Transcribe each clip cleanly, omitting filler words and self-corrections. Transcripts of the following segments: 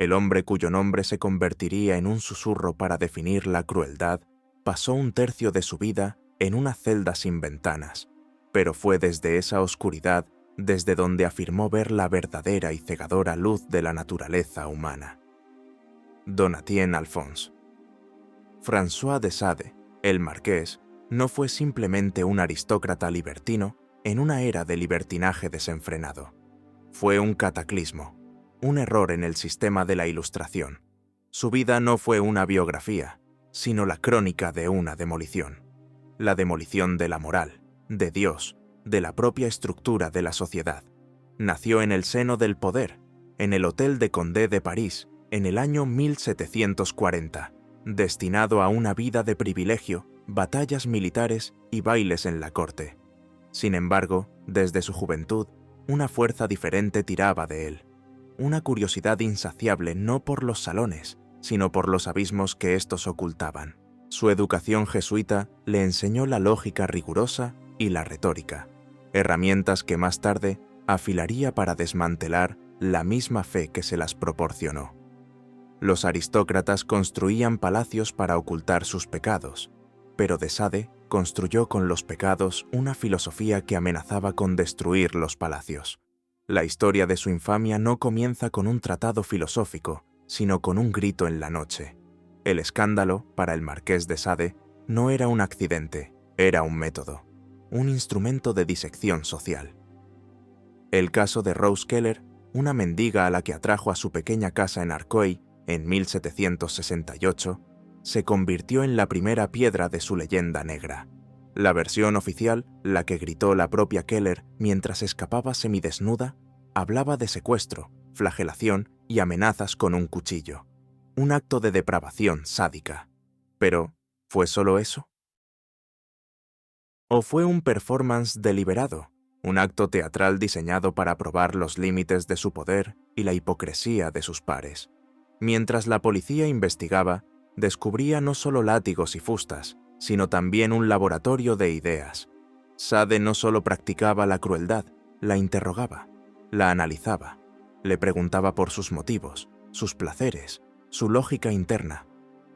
El hombre cuyo nombre se convertiría en un susurro para definir la crueldad, pasó un tercio de su vida en una celda sin ventanas, pero fue desde esa oscuridad desde donde afirmó ver la verdadera y cegadora luz de la naturaleza humana. Donatien Alphonse. François de Sade, el marqués, no fue simplemente un aristócrata libertino en una era de libertinaje desenfrenado. Fue un cataclismo, un error en el sistema de la Ilustración. Su vida no fue una biografía, sino la crónica de una demolición. La demolición de la moral, de Dios, de la propia estructura de la sociedad. Nació en el seno del poder, en el Hotel de Condé de París, en el año 1740, destinado a una vida de privilegio, batallas militares y bailes en la corte. Sin embargo, desde su juventud, una fuerza diferente tiraba de él. Una curiosidad insaciable no por los salones, sino por los abismos que éstos ocultaban. Su educación jesuita le enseñó la lógica rigurosa y la retórica, herramientas que más tarde afilaría para desmantelar la misma fe que se las proporcionó. Los aristócratas construían palacios para ocultar sus pecados, pero de Sade construyó con los pecados una filosofía que amenazaba con destruir los palacios. La historia de su infamia no comienza con un tratado filosófico, sino con un grito en la noche. El escándalo, para el marqués de Sade, no era un accidente, era un método, un instrumento de disección social. El caso de Rose Keller, una mendiga a la que atrajo a su pequeña casa en Arcueil en 1768, se convirtió en la primera piedra de su leyenda negra. La versión oficial, la que gritó la propia Keller mientras escapaba semidesnuda, hablaba de secuestro, flagelación y amenazas con un cuchillo. Un acto de depravación sádica. Pero, ¿fue solo eso? ¿O fue un performance deliberado, un acto teatral diseñado para probar los límites de su poder y la hipocresía de sus pares? Mientras la policía investigaba, descubría no solo látigos y fustas, sino también un laboratorio de ideas. Sade no solo practicaba la crueldad, la interrogaba, la analizaba, le preguntaba por sus motivos, sus placeres, su lógica interna.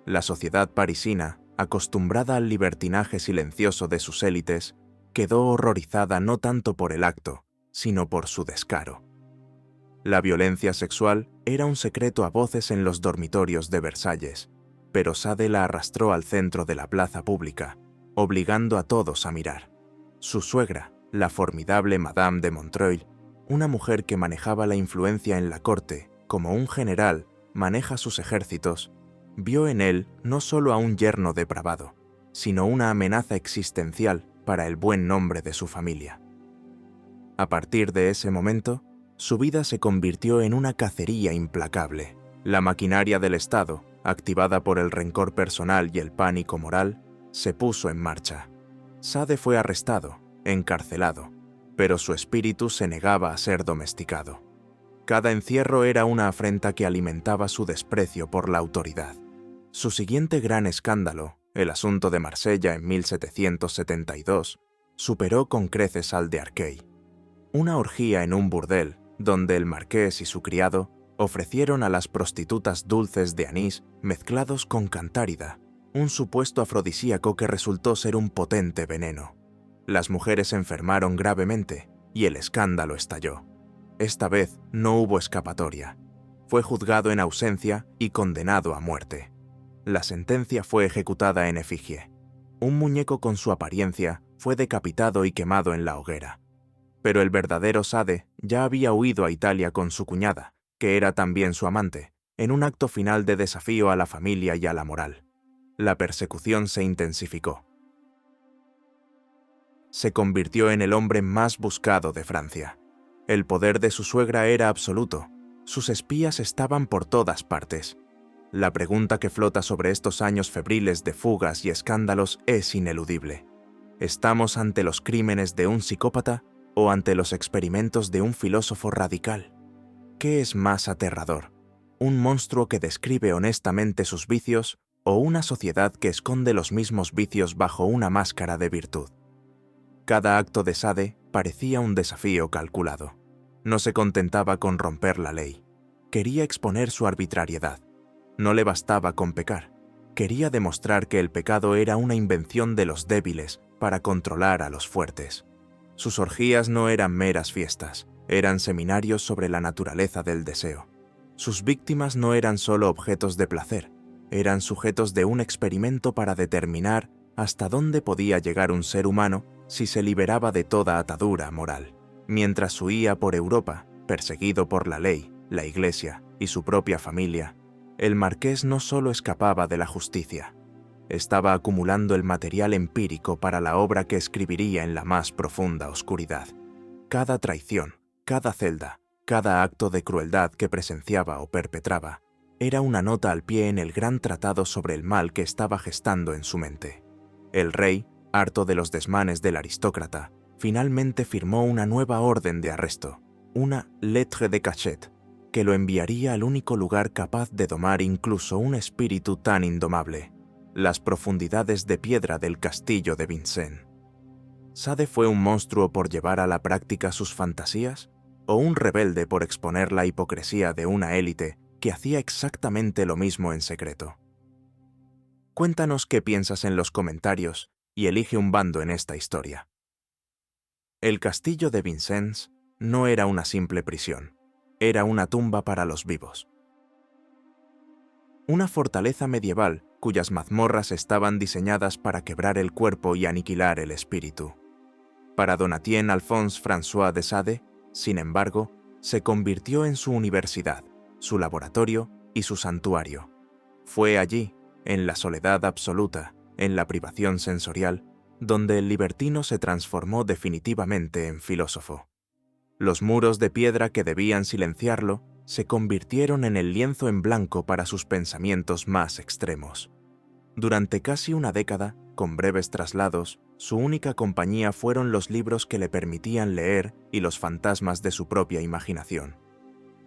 La sociedad parisina, acostumbrada al libertinaje silencioso de sus élites, quedó horrorizada no tanto por el acto, sino por su descaro. La violencia sexual era un secreto a voces en los dormitorios de Versalles, pero Sade la arrastró al centro de la plaza pública, obligando a todos a mirar. Su suegra, la formidable Madame de Montreuil, una mujer que manejaba la influencia en la corte como un general maneja sus ejércitos, vio en él no solo a un yerno depravado, sino una amenaza existencial para el buen nombre de su familia. A partir de ese momento, su vida se convirtió en una cacería implacable. La maquinaria del Estado, activada por el rencor personal y el pánico moral, se puso en marcha. Sade fue arrestado, encarcelado, pero su espíritu se negaba a ser domesticado. Cada encierro era una afrenta que alimentaba su desprecio por la autoridad. Su siguiente gran escándalo, el asunto de Marsella en 1772, superó con creces al de Arcueil. Una orgía en un burdel, donde el marqués y su criado ofrecieron a las prostitutas dulces de anís mezclados con cantárida, un supuesto afrodisíaco que resultó ser un potente veneno. Las mujeres se enfermaron gravemente y el escándalo estalló. Esta vez no hubo escapatoria. Fue juzgado en ausencia y condenado a muerte. La sentencia fue ejecutada en efigie. Un muñeco con su apariencia fue decapitado y quemado en la hoguera. Pero el verdadero Sade ya había huido a Italia con su cuñada, que era también su amante, en un acto final de desafío a la familia y a la moral. La persecución se intensificó. Se convirtió en el hombre más buscado de Francia. El poder de su suegra era absoluto. Sus espías estaban por todas partes. La pregunta que flota sobre estos años febriles de fugas y escándalos es ineludible. ¿Estamos ante los crímenes de un psicópata o ante los experimentos de un filósofo radical? ¿Qué es más aterrador? ¿Un monstruo que describe honestamente sus vicios o una sociedad que esconde los mismos vicios bajo una máscara de virtud? Cada acto de Sade parecía un desafío calculado. No se contentaba con romper la ley. Quería exponer su arbitrariedad. No le bastaba con pecar. Quería demostrar que el pecado era una invención de los débiles para controlar a los fuertes. Sus orgías no eran meras fiestas, eran seminarios sobre la naturaleza del deseo. Sus víctimas no eran solo objetos de placer, eran sujetos de un experimento para determinar hasta dónde podía llegar un ser humano si se liberaba de toda atadura moral. Mientras huía por Europa, perseguido por la ley, la Iglesia y su propia familia, el marqués no solo escapaba de la justicia, estaba acumulando el material empírico para la obra que escribiría en la más profunda oscuridad. Cada traición, cada celda, cada acto de crueldad que presenciaba o perpetraba, era una nota al pie en el gran tratado sobre el mal que estaba gestando en su mente. El rey, harto de los desmanes del aristócrata, finalmente firmó una nueva orden de arresto, una lettre de cachet, que lo enviaría al único lugar capaz de domar incluso un espíritu tan indomable, las profundidades de piedra del castillo de Vincennes. ¿Sade fue un monstruo por llevar a la práctica sus fantasías? ¿O un rebelde por exponer la hipocresía de una élite que hacía exactamente lo mismo en secreto? Cuéntanos qué piensas en los comentarios y elige un bando en esta historia. El castillo de Vincennes no era una simple prisión, era una tumba para los vivos. Una fortaleza medieval cuyas mazmorras estaban diseñadas para quebrar el cuerpo y aniquilar el espíritu. Para Donatien Alphonse François de Sade, sin embargo, se convirtió en su universidad, su laboratorio y su santuario. Fue allí, en la soledad absoluta, en la privación sensorial, donde el libertino se transformó definitivamente en filósofo. Los muros de piedra que debían silenciarlo se convirtieron en el lienzo en blanco para sus pensamientos más extremos. Durante casi una década, con breves traslados, su única compañía fueron los libros que le permitían leer y los fantasmas de su propia imaginación.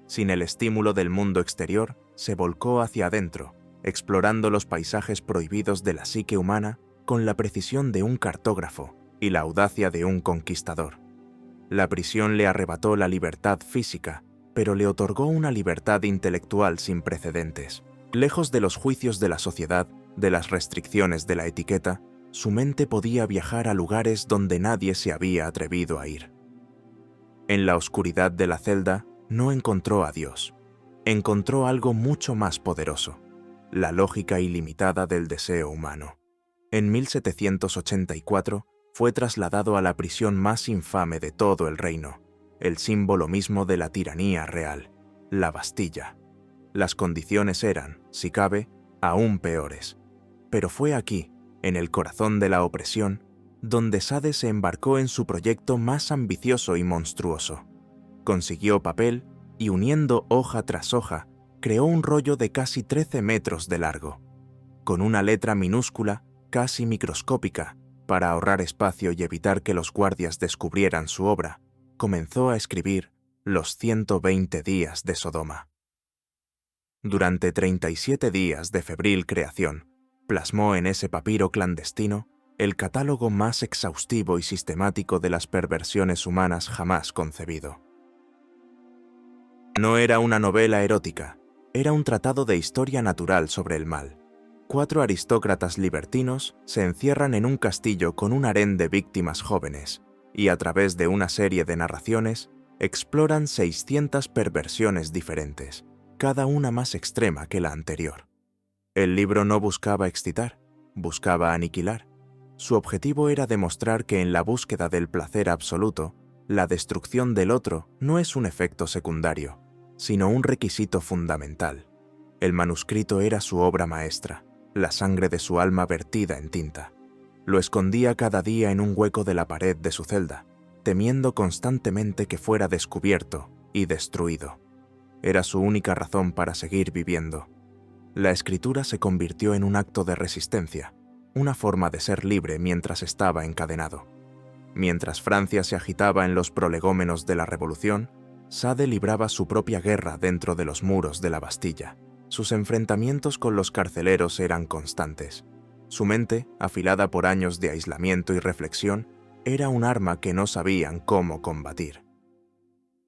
Sin el estímulo del mundo exterior, se volcó hacia adentro, explorando los paisajes prohibidos de la psique humana con la precisión de un cartógrafo y la audacia de un conquistador. La prisión le arrebató la libertad física, pero le otorgó una libertad intelectual sin precedentes. Lejos de los juicios de la sociedad, de las restricciones de la etiqueta, su mente podía viajar a lugares donde nadie se había atrevido a ir. En la oscuridad de la celda, no encontró a Dios. Encontró algo mucho más poderoso, la lógica ilimitada del deseo humano. En 1784 fue trasladado a la prisión más infame de todo el reino, el símbolo mismo de la tiranía real, la Bastilla. Las condiciones eran, si cabe, aún peores. Pero fue aquí, en el corazón de la opresión, donde Sade se embarcó en su proyecto más ambicioso y monstruoso. Consiguió papel y, uniendo hoja tras hoja, creó un rollo de casi 13 metros de largo. Con una letra minúscula, casi microscópica, para ahorrar espacio y evitar que los guardias descubrieran su obra, comenzó a escribir los 120 días de Sodoma. Durante 37 días de febril creación, plasmó en ese papiro clandestino el catálogo más exhaustivo y sistemático de las perversiones humanas jamás concebido. No era una novela erótica, era un tratado de historia natural sobre el mal. 4 aristócratas libertinos se encierran en un castillo con un harén de víctimas jóvenes y, a través de una serie de narraciones, exploran 600 perversiones diferentes, cada una más extrema que la anterior. El libro no buscaba excitar, buscaba aniquilar. Su objetivo era demostrar que en la búsqueda del placer absoluto, la destrucción del otro no es un efecto secundario, sino un requisito fundamental. El manuscrito era su obra maestra, la sangre de su alma vertida en tinta. Lo escondía cada día en un hueco de la pared de su celda, temiendo constantemente que fuera descubierto y destruido. Era su única razón para seguir viviendo. La escritura se convirtió en un acto de resistencia, una forma de ser libre mientras estaba encadenado. Mientras Francia se agitaba en los prolegómenos de la Revolución, Sade libraba su propia guerra dentro de los muros de la Bastilla. Sus enfrentamientos con los carceleros eran constantes. Su mente, afilada por años de aislamiento y reflexión, era un arma que no sabían cómo combatir.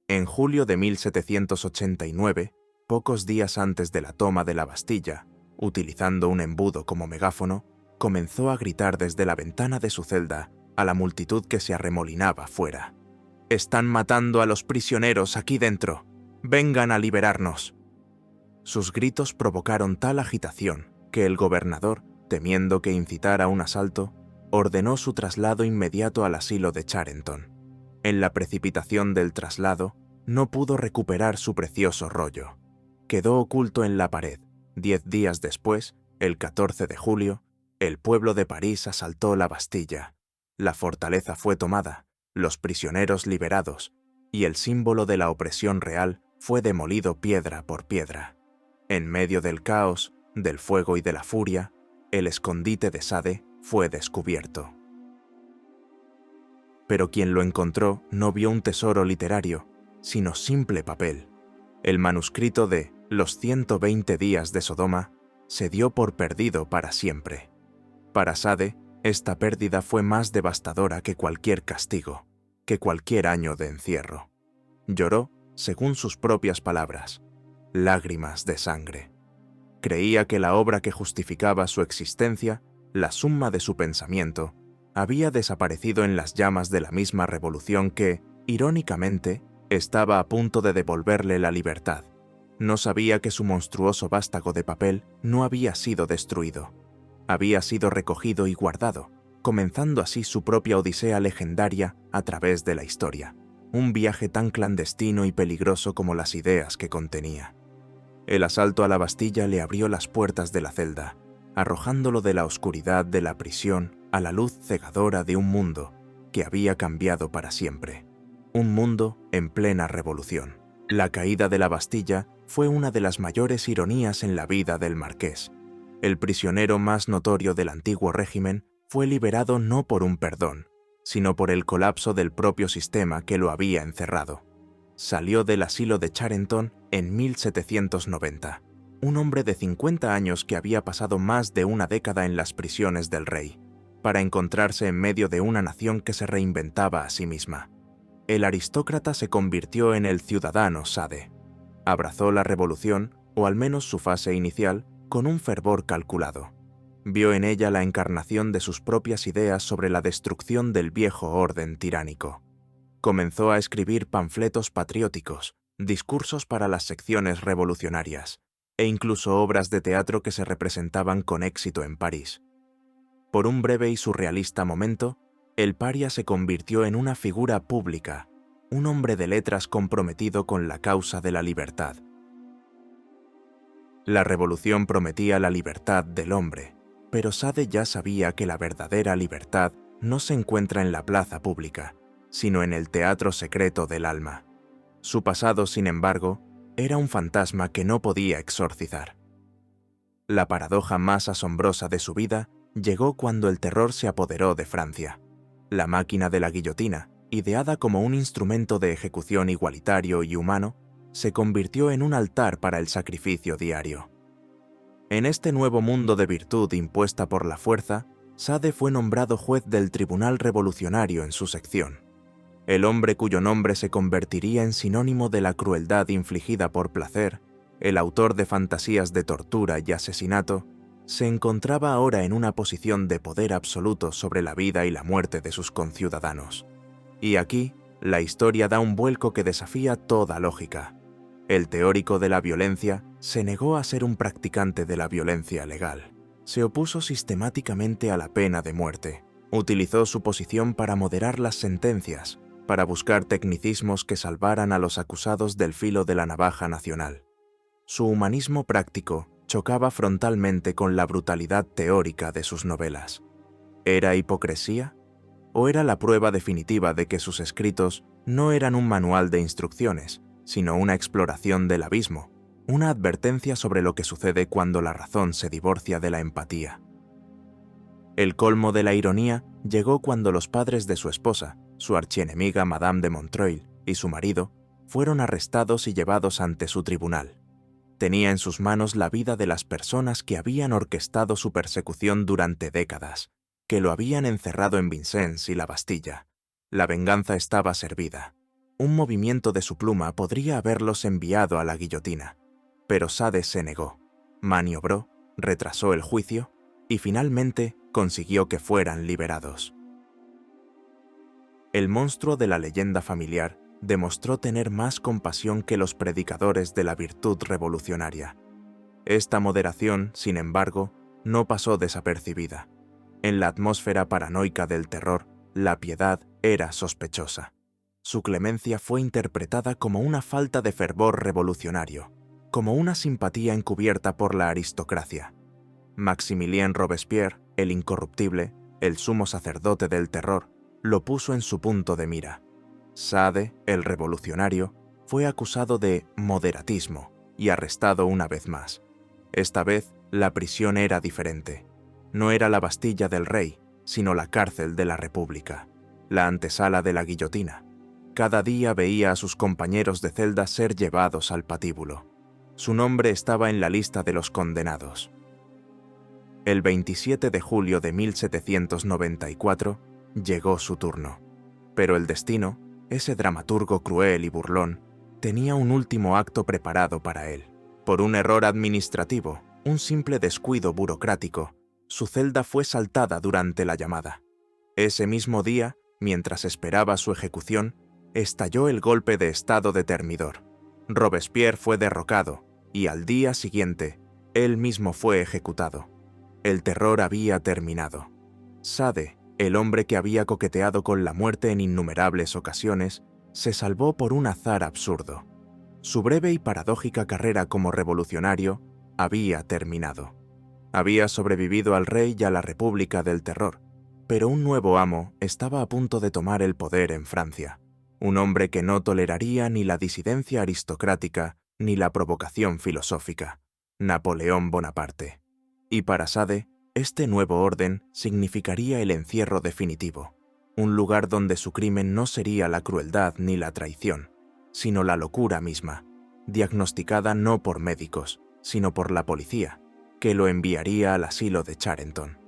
En julio de 1789, pocos días antes de la toma de la Bastilla, utilizando un embudo como megáfono, comenzó a gritar desde la ventana de su celda a la multitud que se arremolinaba fuera. «¡Están matando a los prisioneros aquí dentro! ¡Vengan a liberarnos!». Sus gritos provocaron tal agitación que el gobernador, temiendo que incitara un asalto, ordenó su traslado inmediato al asilo de Charenton. En la precipitación del traslado, no pudo recuperar su precioso rollo. Quedó oculto en la pared. 10 días después, el 14 de julio, el pueblo de París asaltó la Bastilla. La fortaleza fue tomada, los prisioneros liberados, y el símbolo de la opresión real fue demolido piedra por piedra. En medio del caos, del fuego y de la furia, el escondite de Sade fue descubierto. Pero quien lo encontró no vio un tesoro literario, sino simple papel. El manuscrito de Los 120 días de Sodoma se dio por perdido para siempre. Para Sade, esta pérdida fue más devastadora que cualquier castigo, que cualquier año de encierro. Lloró, según sus propias palabras, lágrimas de sangre. Creía que la obra que justificaba su existencia, la suma de su pensamiento, había desaparecido en las llamas de la misma revolución que, irónicamente, estaba a punto de devolverle la libertad. No sabía que su monstruoso vástago de papel no había sido destruido. Había sido recogido y guardado, comenzando así su propia odisea legendaria a través de la historia, un viaje tan clandestino y peligroso como las ideas que contenía. El asalto a la Bastilla le abrió las puertas de la celda, arrojándolo de la oscuridad de la prisión a la luz cegadora de un mundo que había cambiado para siempre. Un mundo en plena revolución. La caída de la Bastilla fue una de las mayores ironías en la vida del marqués. El prisionero más notorio del antiguo régimen fue liberado no por un perdón, sino por el colapso del propio sistema que lo había encerrado. Salió del asilo de Charenton en 1790, un hombre de 50 años que había pasado más de una década en las prisiones del rey, para encontrarse en medio de una nación que se reinventaba a sí misma. El aristócrata se convirtió en el ciudadano Sade. Abrazó la revolución, o al menos su fase inicial, con un fervor calculado. Vio en ella la encarnación de sus propias ideas sobre la destrucción del viejo orden tiránico. Comenzó a escribir panfletos patrióticos, discursos para las secciones revolucionarias, e incluso obras de teatro que se representaban con éxito en París. Por un breve y surrealista momento, el paria se convirtió en una figura pública, un hombre de letras comprometido con la causa de la libertad. La revolución prometía la libertad del hombre, pero Sade ya sabía que la verdadera libertad no se encuentra en la plaza pública, sino en el teatro secreto del alma. Su pasado, sin embargo, era un fantasma que no podía exorcizar. La paradoja más asombrosa de su vida llegó cuando el terror se apoderó de Francia. La máquina de la guillotina, ideada como un instrumento de ejecución igualitario y humano, se convirtió en un altar para el sacrificio diario. En este nuevo mundo de virtud impuesta por la fuerza, Sade fue nombrado juez del Tribunal Revolucionario en su sección. El hombre cuyo nombre se convertiría en sinónimo de la crueldad infligida por placer, el autor de fantasías de tortura y asesinato, se encontraba ahora en una posición de poder absoluto sobre la vida y la muerte de sus conciudadanos. Y aquí, la historia da un vuelco que desafía toda lógica. El teórico de la violencia se negó a ser un practicante de la violencia legal. Se opuso sistemáticamente a la pena de muerte. Utilizó su posición para moderar las sentencias, para buscar tecnicismos que salvaran a los acusados del filo de la navaja nacional. Su humanismo práctico chocaba frontalmente con la brutalidad teórica de sus novelas. ¿Era hipocresía? ¿O era la prueba definitiva de que sus escritos no eran un manual de instrucciones, sino una exploración del abismo, una advertencia sobre lo que sucede cuando la razón se divorcia de la empatía? El colmo de la ironía llegó cuando los padres de su esposa, su archienemiga Madame de Montreuil, y su marido, fueron arrestados y llevados ante su tribunal. Tenía en sus manos la vida de las personas que habían orquestado su persecución durante décadas, que lo habían encerrado en Vincennes y la Bastilla. La venganza estaba servida. Un movimiento de su pluma podría haberlos enviado a la guillotina. pero Sade se negó, maniobró, retrasó el juicio y finalmente consiguió que fueran liberados. El monstruo de la leyenda familiar demostró tener más compasión que los predicadores de la virtud revolucionaria. Esta moderación, sin embargo, no pasó desapercibida. En la atmósfera paranoica del terror, la piedad era sospechosa. Su clemencia fue interpretada como una falta de fervor revolucionario, como una simpatía encubierta por la aristocracia. Maximilien Robespierre, el incorruptible, el sumo sacerdote del terror, lo puso en su punto de mira. Sade, el revolucionario, fue acusado de moderatismo y arrestado una vez más. Esta vez, la prisión era diferente. No era la Bastilla del Rey, sino la cárcel de la República, la antesala de la guillotina. Cada día veía a sus compañeros de celda ser llevados al patíbulo. Su nombre estaba en la lista de los condenados. El 27 de julio de 1794 llegó su turno, pero el destino, ese dramaturgo cruel y burlón, tenía un último acto preparado para él. Por un error administrativo, un simple descuido burocrático, su celda fue saltada durante la llamada. Ese mismo día, mientras esperaba su ejecución, estalló el golpe de estado de Thermidor. Robespierre fue derrocado y al día siguiente, él mismo fue ejecutado. El terror había terminado. Sade, el hombre que había coqueteado con la muerte en innumerables ocasiones, se salvó por un azar absurdo. Su breve y paradójica carrera como revolucionario había terminado. Había sobrevivido al rey y a la República del Terror, pero un nuevo amo estaba a punto de tomar el poder en Francia. Un hombre que no toleraría ni la disidencia aristocrática ni la provocación filosófica. Napoleón Bonaparte. Y para Sade, este nuevo orden significaría el encierro definitivo, un lugar donde su crimen no sería la crueldad ni la traición, sino la locura misma, diagnosticada no por médicos, sino por la policía, que lo enviaría al asilo de Charenton.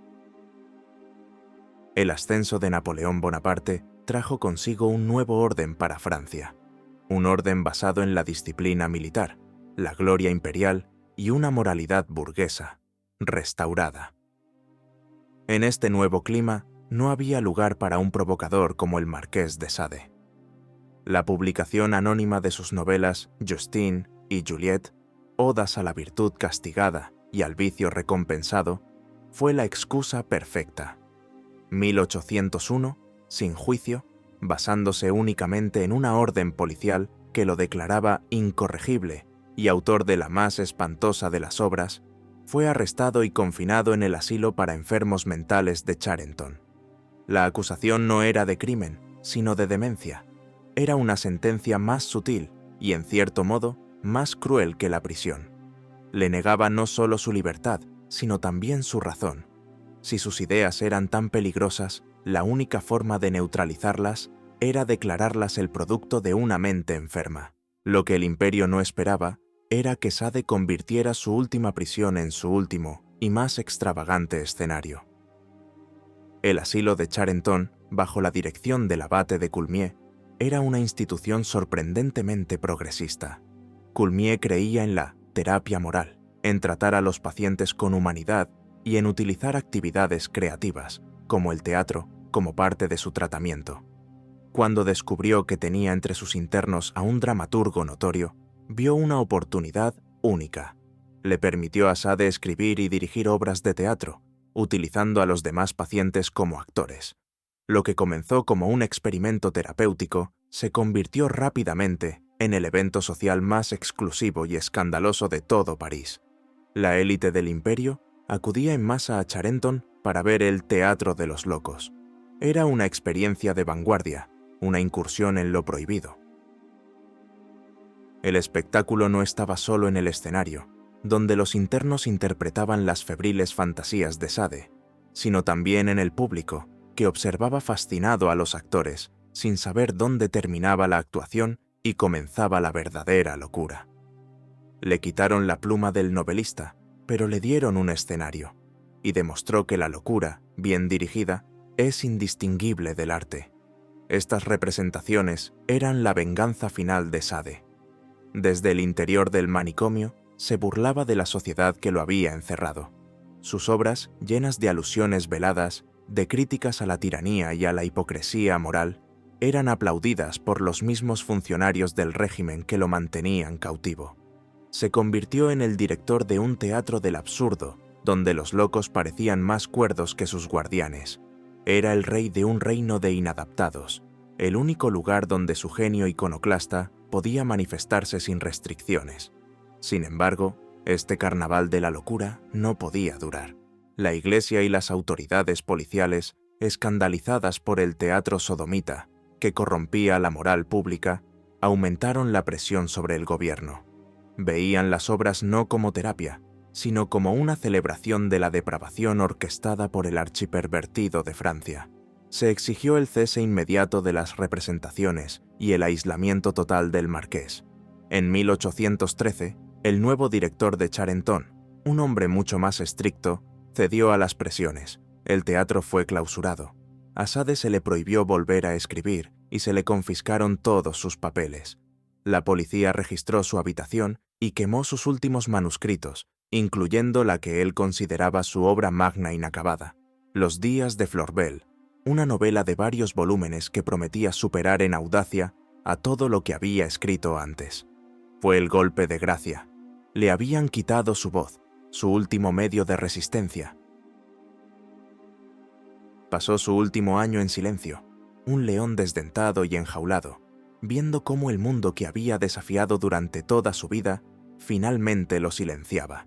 El ascenso de Napoleón Bonaparte trajo consigo un nuevo orden para Francia, un orden basado en la disciplina militar, la gloria imperial y una moralidad burguesa, restaurada. En este nuevo clima no había lugar para un provocador como el Marqués de Sade. La publicación anónima de sus novelas Justine y Juliette, odas a la virtud castigada y al vicio recompensado, fue la excusa perfecta. 1801, sin juicio, basándose únicamente en una orden policial que lo declaraba incorregible y autor de la más espantosa de las obras, fue arrestado y confinado en el asilo para enfermos mentales de Charenton. La acusación no era de crimen, sino de demencia. Era una sentencia más sutil y, en cierto modo, más cruel que la prisión. Le negaba no solo su libertad, sino también su razón. Si sus ideas eran tan peligrosas, la única forma de neutralizarlas era declararlas el producto de una mente enferma. Lo que el imperio no esperaba era que Sade convirtiera su última prisión en su último y más extravagante escenario. El asilo de Charenton, bajo la dirección del abate de Coulmiers, era una institución sorprendentemente progresista. Coulmiers creía en la terapia moral, en tratar a los pacientes con humanidad y en utilizar actividades creativas, como el teatro, como parte de su tratamiento. Cuando descubrió que tenía entre sus internos a un dramaturgo notorio, vio una oportunidad única. Le permitió a Sade escribir y dirigir obras de teatro, utilizando a los demás pacientes como actores. Lo que comenzó como un experimento terapéutico se convirtió rápidamente en el evento social más exclusivo y escandaloso de todo París. La élite del imperio acudía en masa a Charenton para ver el Teatro de los Locos. Era una experiencia de vanguardia, una incursión en lo prohibido. El espectáculo no estaba solo en el escenario, donde los internos interpretaban las febriles fantasías de Sade, sino también en el público, que observaba fascinado a los actores, sin saber dónde terminaba la actuación y comenzaba la verdadera locura. Le quitaron la pluma del novelista, pero le dieron un escenario, y demostró que la locura, bien dirigida, es indistinguible del arte. Estas representaciones eran la venganza final de Sade. Desde el interior del manicomio se burlaba de la sociedad que lo había encerrado. Sus obras, llenas de alusiones veladas, de críticas a la tiranía y a la hipocresía moral, eran aplaudidas por los mismos funcionarios del régimen que lo mantenían cautivo. Se convirtió en el director de un teatro del absurdo, donde los locos parecían más cuerdos que sus guardianes. Era el rey de un reino de inadaptados, el único lugar donde su genio iconoclasta podía manifestarse sin restricciones. Sin embargo, este carnaval de la locura no podía durar. La Iglesia y las autoridades policiales, escandalizadas por el teatro sodomita, que corrompía la moral pública, aumentaron la presión sobre el gobierno. Veían las obras no como terapia, sino como una celebración de la depravación orquestada por el archipervertido de Francia. Se exigió el cese inmediato de las representaciones y el aislamiento total del marqués. En 1813, el nuevo director de Charenton, un hombre mucho más estricto, cedió a las presiones. El teatro fue clausurado. A Sade se le prohibió volver a escribir y se le confiscaron todos sus papeles. La policía registró su habitación y quemó sus últimos manuscritos, incluyendo la que él consideraba su obra magna inacabada, Los días de Florbel, una novela de varios volúmenes que prometía superar en audacia a todo lo que había escrito antes. Fue el golpe de gracia. Le habían quitado su voz, su último medio de resistencia. Pasó su último año en silencio, un león desdentado y enjaulado, viendo cómo el mundo que había desafiado durante toda su vida finalmente lo silenciaba.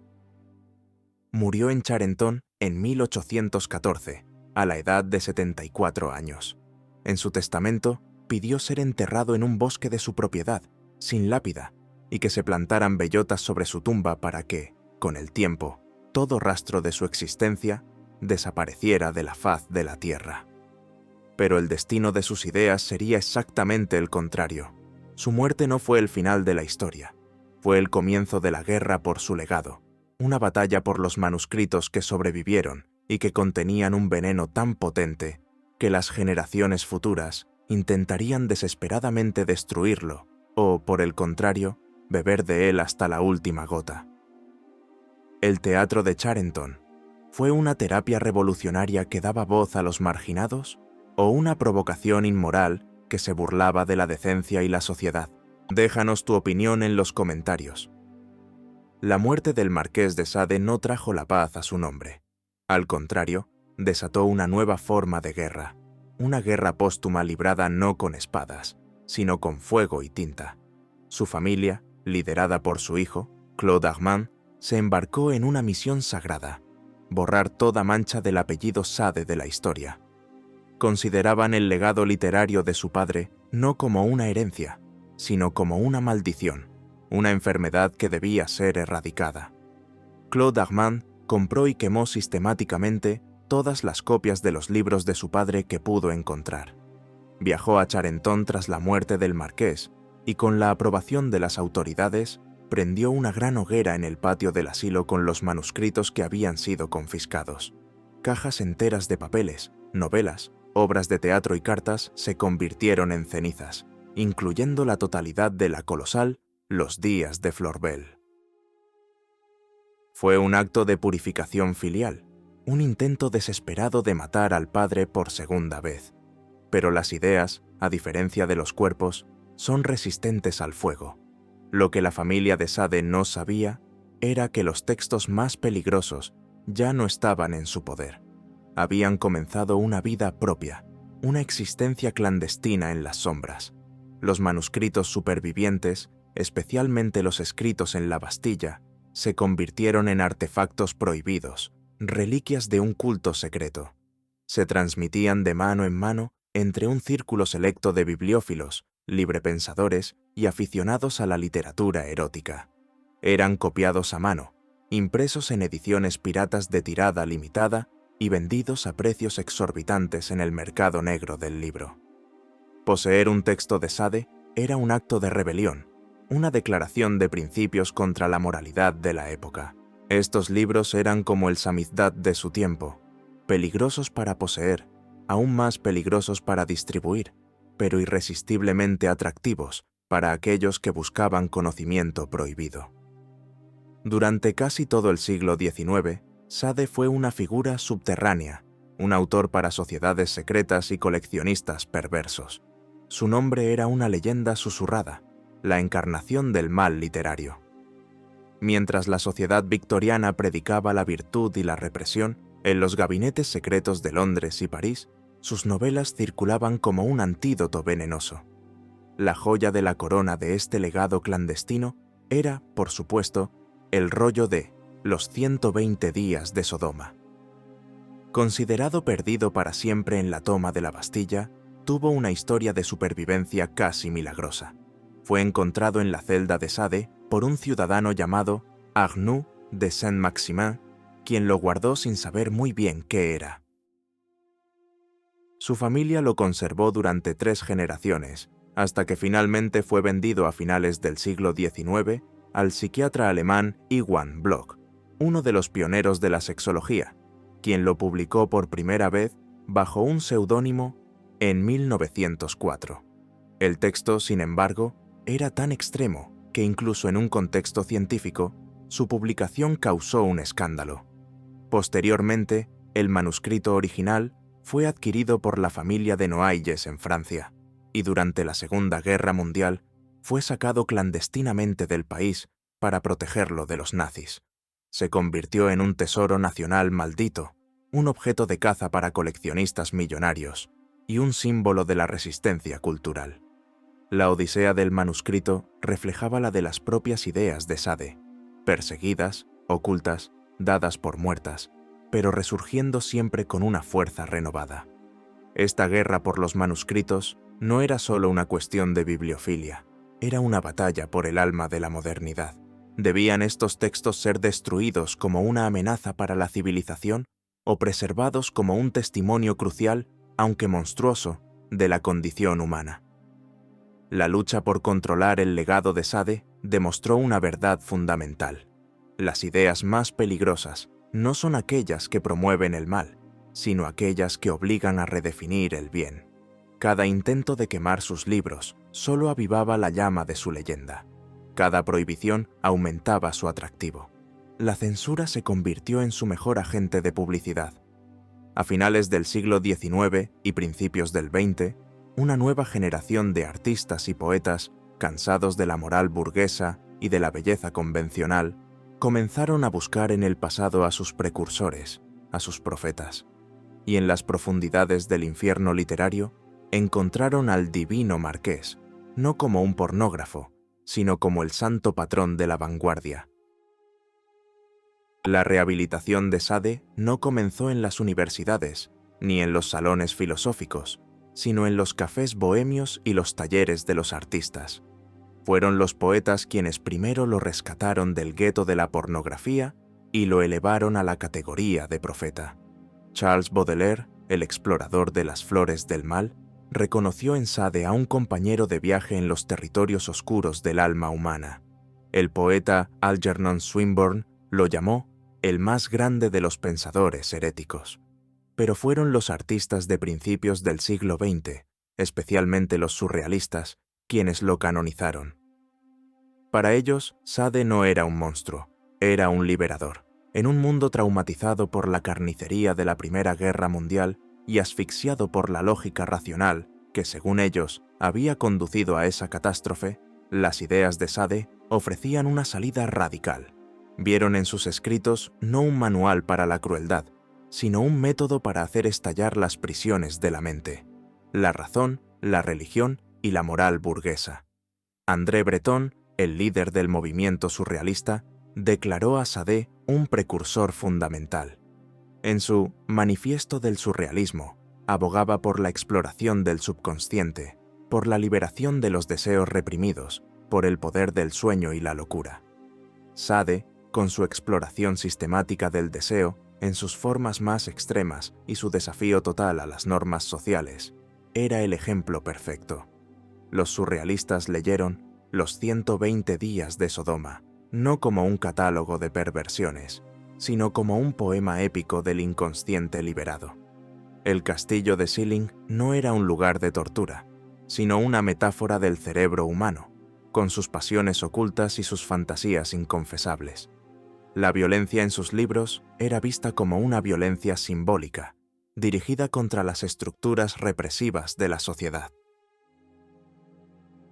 Murió en Charenton en 1814, a la edad de 74 años. En su testamento pidió ser enterrado en un bosque de su propiedad, sin lápida, y que se plantaran bellotas sobre su tumba para que, con el tiempo, todo rastro de su existencia desapareciera de la faz de la tierra. Pero el destino de sus ideas sería exactamente el contrario. Su muerte no fue el final de la historia, fue el comienzo de la guerra por su legado, una batalla por los manuscritos que sobrevivieron y que contenían un veneno tan potente que las generaciones futuras intentarían desesperadamente destruirlo o, por el contrario, beber de él hasta la última gota. El teatro de Charenton ¿fue una terapia revolucionaria que daba voz a los marginados o una provocación inmoral que se burlaba de la decencia y la sociedad? Déjanos tu opinión en los comentarios. La muerte del marqués de Sade no trajo la paz a su nombre. Al contrario, desató una nueva forma de guerra, una guerra póstuma librada no con espadas, sino con fuego y tinta. Su familia, liderada por su hijo, Claude Armand, se embarcó en una misión sagrada: borrar toda mancha del apellido Sade de la historia. Consideraban el legado literario de su padre no como una herencia, sino como una maldición, una enfermedad que debía ser erradicada. Claude Armand compró y quemó sistemáticamente todas las copias de los libros de su padre que pudo encontrar. Viajó a Charenton tras la muerte del marqués y, con la aprobación de las autoridades, prendió una gran hoguera en el patio del asilo con los manuscritos que habían sido confiscados. Cajas enteras de papeles, novelas, obras de teatro y cartas se convirtieron en cenizas, incluyendo la totalidad de la colosal Los días de Florbel. Fue un acto de purificación filial, un intento desesperado de matar al padre por segunda vez. Pero las ideas, a diferencia de los cuerpos, son resistentes al fuego. Lo que la familia de Sade no sabía era que los textos más peligrosos ya no estaban en su poder. Habían comenzado una vida propia, una existencia clandestina en las sombras. Los manuscritos supervivientes, especialmente los escritos en la Bastilla, se convirtieron en artefactos prohibidos, reliquias de un culto secreto. Se transmitían de mano en mano entre un círculo selecto de bibliófilos, librepensadores y aficionados a la literatura erótica. Eran copiados a mano, impresos en ediciones piratas de tirada limitada y vendidos a precios exorbitantes en el mercado negro del libro. Poseer un texto de Sade era un acto de rebelión, una declaración de principios contra la moralidad de la época. Estos libros eran como el samizdat de su tiempo, peligrosos para poseer, aún más peligrosos para distribuir, pero irresistiblemente atractivos para aquellos que buscaban conocimiento prohibido. Durante casi todo el siglo XIX, Sade fue una figura subterránea, un autor para sociedades secretas y coleccionistas perversos. Su nombre era una leyenda susurrada, la encarnación del mal literario. Mientras la sociedad victoriana predicaba la virtud y la represión, en los gabinetes secretos de Londres y París, sus novelas circulaban como un antídoto venenoso. La joya de la corona de este legado clandestino era, por supuesto, el rollo de Los 120 días de Sodoma. Considerado perdido para siempre en la toma de la Bastilla, tuvo una historia de supervivencia casi milagrosa. Fue encontrado en la celda de Sade por un ciudadano llamado Arnoux de Saint-Maximin, quien lo guardó sin saber muy bien qué era. Su familia lo conservó durante 3 generaciones, hasta que finalmente fue vendido a finales del siglo XIX al psiquiatra alemán Iwan Bloch, uno de los pioneros de la sexología, quien lo publicó por primera vez bajo un seudónimo en 1904. El texto, sin embargo, era tan extremo que incluso en un contexto científico, su publicación causó un escándalo. Posteriormente, el manuscrito original fue adquirido por la familia de Noailles en Francia, y durante la Segunda Guerra Mundial fue sacado clandestinamente del país para protegerlo de los nazis. Se convirtió en un tesoro nacional maldito, un objeto de caza para coleccionistas millonarios y un símbolo de la resistencia cultural. La odisea del manuscrito reflejaba la de las propias ideas de Sade, perseguidas, ocultas, dadas por muertas, pero resurgiendo siempre con una fuerza renovada. Esta guerra por los manuscritos no era solo una cuestión de bibliofilia, era una batalla por el alma de la modernidad. ¿Debían estos textos ser destruidos como una amenaza para la civilización o preservados como un testimonio crucial, aunque monstruoso, de la condición humana? La lucha por controlar el legado de Sade demostró una verdad fundamental. Las ideas más peligrosas no son aquellas que promueven el mal, sino aquellas que obligan a redefinir el bien. Cada intento de quemar sus libros solo avivaba la llama de su leyenda. Cada prohibición aumentaba su atractivo. La censura se convirtió en su mejor agente de publicidad. A finales del siglo XIX y principios del XX, una nueva generación de artistas y poetas, cansados de la moral burguesa y de la belleza convencional, comenzaron a buscar en el pasado a sus precursores, a sus profetas. Y en las profundidades del infierno literario, encontraron al divino marqués, no como un pornógrafo, sino como el santo patrón de la vanguardia. La rehabilitación de Sade no comenzó en las universidades, ni en los salones filosóficos, sino en los cafés bohemios y los talleres de los artistas. Fueron los poetas quienes primero lo rescataron del gueto de la pornografía y lo elevaron a la categoría de profeta. Charles Baudelaire, el explorador de las flores del mal, reconoció en Sade a un compañero de viaje en los territorios oscuros del alma humana. El poeta Algernon Swinburne lo llamó el más grande de los pensadores heréticos. Pero fueron los artistas de principios del siglo XX, especialmente los surrealistas, quienes lo canonizaron. Para ellos, Sade no era un monstruo, era un liberador. En un mundo traumatizado por la carnicería de la Primera Guerra Mundial y asfixiado por la lógica racional que, según ellos, había conducido a esa catástrofe, las ideas de Sade ofrecían una salida radical. Vieron en sus escritos no un manual para la crueldad, sino un método para hacer estallar las prisiones de la mente, la razón, la religión y la moral burguesa. André Breton, el líder del movimiento surrealista, declaró a Sade un precursor fundamental. En su Manifiesto del Surrealismo, abogaba por la exploración del subconsciente, por la liberación de los deseos reprimidos, por el poder del sueño y la locura. Sade, con su exploración sistemática del deseo, en sus formas más extremas y su desafío total a las normas sociales, era el ejemplo perfecto. Los surrealistas leyeron Los 120 días de Sodoma, no como un catálogo de perversiones, sino como un poema épico del inconsciente liberado. El castillo de Schilling no era un lugar de tortura, sino una metáfora del cerebro humano, con sus pasiones ocultas y sus fantasías inconfesables. La violencia en sus libros era vista como una violencia simbólica, dirigida contra las estructuras represivas de la sociedad.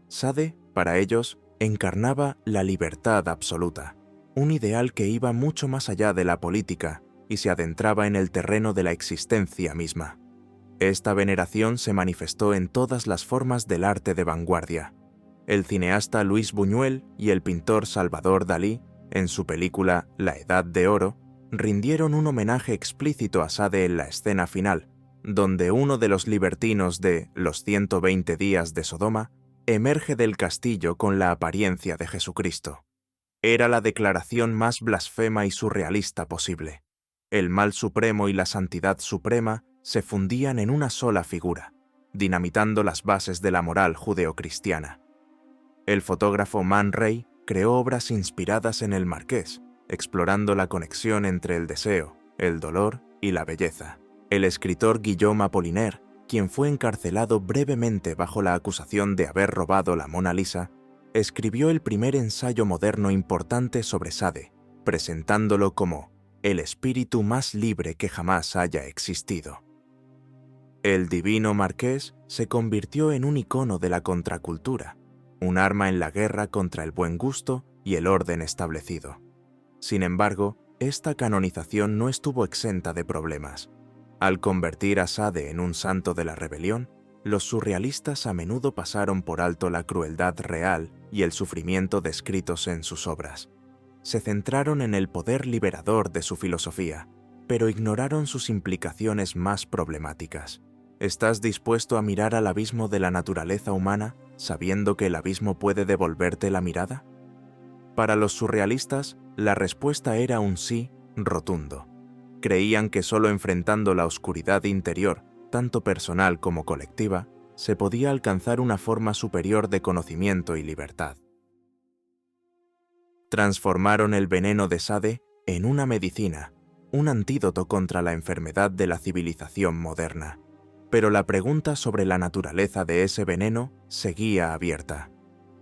Sade, para ellos, encarnaba la libertad absoluta, un ideal que iba mucho más allá de la política y se adentraba en el terreno de la existencia misma. Esta veneración se manifestó en todas las formas del arte de vanguardia. El cineasta Luis Buñuel y el pintor Salvador Dalí, en su película La Edad de Oro, rindieron un homenaje explícito a Sade en la escena final, donde uno de los libertinos de Los 120 días de Sodoma emerge del castillo con la apariencia de Jesucristo. Era la declaración más blasfema y surrealista posible. El mal supremo y la santidad suprema se fundían en una sola figura, dinamitando las bases de la moral judeocristiana. El fotógrafo Man Ray creó obras inspiradas en el Marqués, explorando la conexión entre el deseo, el dolor y la belleza. El escritor Guillaume Apollinaire, quien fue encarcelado brevemente bajo la acusación de haber robado la Mona Lisa, escribió el primer ensayo moderno importante sobre Sade, presentándolo como el espíritu más libre que jamás haya existido. El divino Marqués se convirtió en un icono de la contracultura, un arma en la guerra contra el buen gusto y el orden establecido. Sin embargo, esta canonización no estuvo exenta de problemas. Al convertir a Sade en un santo de la rebelión, los surrealistas a menudo pasaron por alto la crueldad real y el sufrimiento descritos en sus obras. Se centraron en el poder liberador de su filosofía, pero ignoraron sus implicaciones más problemáticas. ¿Estás dispuesto a mirar al abismo de la naturaleza humana, sabiendo que el abismo puede devolverte la mirada? Para los surrealistas, la respuesta era un sí rotundo. Creían que solo enfrentando la oscuridad interior, tanto personal como colectiva, se podía alcanzar una forma superior de conocimiento y libertad. Transformaron el veneno de Sade en una medicina, un antídoto contra la enfermedad de la civilización moderna. Pero la pregunta sobre la naturaleza de ese veneno seguía abierta.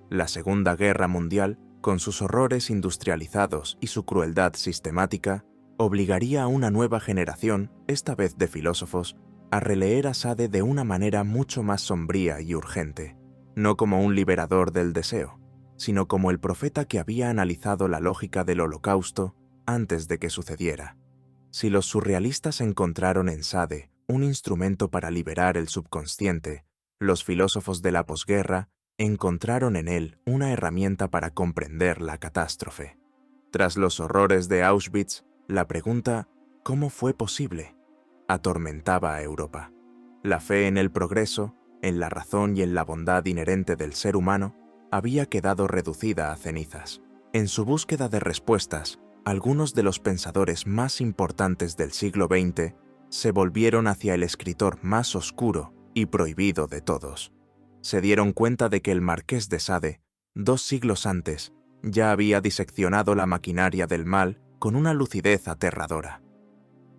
La Segunda Guerra Mundial, con sus horrores industrializados y su crueldad sistemática, obligaría a una nueva generación, esta vez de filósofos, a releer a Sade de una manera mucho más sombría y urgente, no como un liberador del deseo, sino como el profeta que había analizado la lógica del Holocausto antes de que sucediera. Si los surrealistas encontraron en Sade un instrumento para liberar el subconsciente, los filósofos de la posguerra encontraron en él una herramienta para comprender la catástrofe. Tras los horrores de Auschwitz, la pregunta ¿cómo fue posible?, atormentaba a Europa. La fe en el progreso, en la razón y en la bondad inherente del ser humano había quedado reducida a cenizas. En su búsqueda de respuestas, algunos de los pensadores más importantes del siglo XX se volvieron hacia el escritor más oscuro y prohibido de todos. Se dieron cuenta de que el Marqués de Sade, 2 siglos antes, ya había diseccionado la maquinaria del mal con una lucidez aterradora.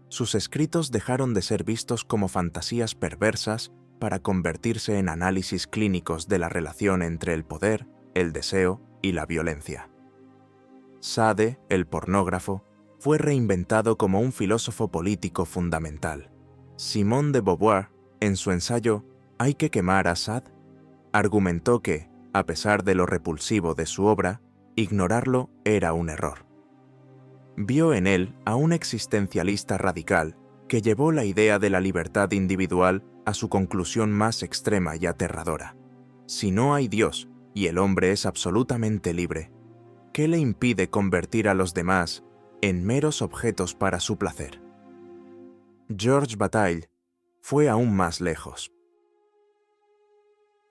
Sus escritos dejaron de ser vistos como fantasías perversas para convertirse en análisis clínicos de la relación entre el poder, el deseo y la violencia. Sade, el pornógrafo, fue reinventado como un filósofo político fundamental. Simone de Beauvoir, en su ensayo «¿Hay que quemar a Sade?», argumentó que, a pesar de lo repulsivo de su obra, ignorarlo era un error. Vio en él a un existencialista radical que llevó la idea de la libertad individual a su conclusión más extrema y aterradora. Si no hay Dios y el hombre es absolutamente libre, ¿qué le impide convertir a los demás en meros objetos para su placer? Georges Bataille fue aún más lejos.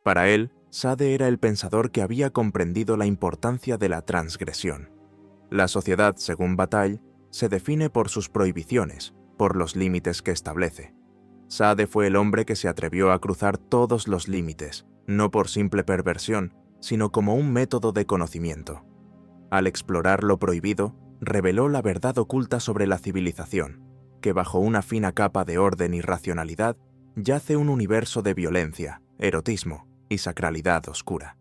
Para él, Sade era el pensador que había comprendido la importancia de la transgresión. La sociedad, según Bataille, se define por sus prohibiciones, por los límites que establece. Sade fue el hombre que se atrevió a cruzar todos los límites, no por simple perversión, sino como un método de conocimiento. Al explorar lo prohibido, reveló la verdad oculta sobre la civilización, que bajo una fina capa de orden y racionalidad yace un universo de violencia, erotismo y sacralidad oscura.